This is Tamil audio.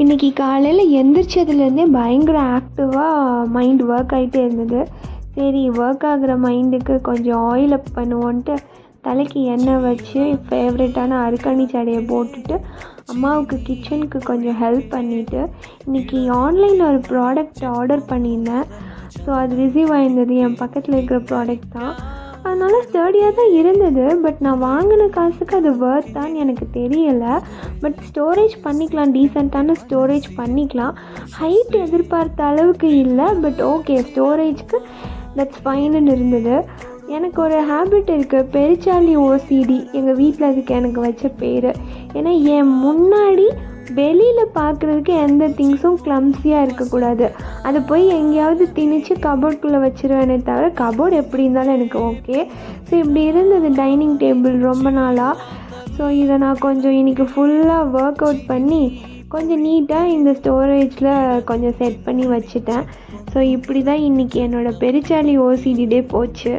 இன்றைக்கி காலையில் எந்திரிச்சதுலேருந்தே பயங்கர ஆக்டிவாக மைண்ட் ஒர்க் ஆகிட்டே இருந்தது. சரி, ஒர்க் ஆகிற மைண்டுக்கு கொஞ்சம் ஆயில் அப் பண்ணுவோன்ட்டு தலைக்கு எண்ணெய் வச்சு ஃபேவரட்டான அருக்கணி சடையை போட்டுட்டு அம்மாவுக்கு கிச்சனுக்கு கொஞ்சம் ஹெல்ப் பண்ணிவிட்டு இன்றைக்கி ஆன்லைனில் ஒரு ப்ராடக்ட் ஆர்டர் பண்ணியிருந்தேன். ஸோ அது ரிசீவ் ஆகிருந்தது. என் பக்கத்தில் இருக்கிற ப்ராடக்ட் தான், அதனால் ஸ்டடியாக தான் இருந்தது. பட் நான் வாங்கின காசுக்கு அது வர்த்தான்னு எனக்கு தெரியலை. பட் ஸ்டோரேஜ் பண்ணிக்கலாம், டீசெண்டான ஸ்டோரேஜ் பண்ணிக்கலாம். ஹைட் எதிர்பார்த்த அளவுக்கு இல்லை, பட் ஓகே, ஸ்டோரேஜ்க்கு தட்ஸ் ஃபைனுன்னு இருந்தது. எனக்கு ஒரு ஹேபிட் இருக்குது, பெருச்சாளி ஓசிடி. எங்கள் வீட்டில் அதுக்கு எனக்கு வச்ச பேர். ஏன்னா என் முன்னாடி வெளியில் பார்க்குறதுக்கு எந்த திங்ஸும் க்ளம்ஸியாக இருக்கக்கூடாது. அதை போய் எங்கேயாவது திணிச்சு கபோர்டுக்குள்ளே வச்சுருவேனே தவிர கபோர்டு எப்படி இருந்தாலும் எனக்கு ஓகே. ஸோ இப்படி இருந்தது டைனிங் டேபிள் ரொம்ப நாளாக. ஸோ இதை நான் கொஞ்சம் இன்றைக்கி ஃபுல்லாக ஒர்க் அவுட் பண்ணி கொஞ்சம் நீட்டாக இந்த ஸ்டோரேஜில் கொஞ்சம் செட் பண்ணி வச்சுட்டேன். ஸோ இப்படி தான் இன்றைக்கி என்னோடய பெருச்சாளி ஓசிடி டே போச்சு.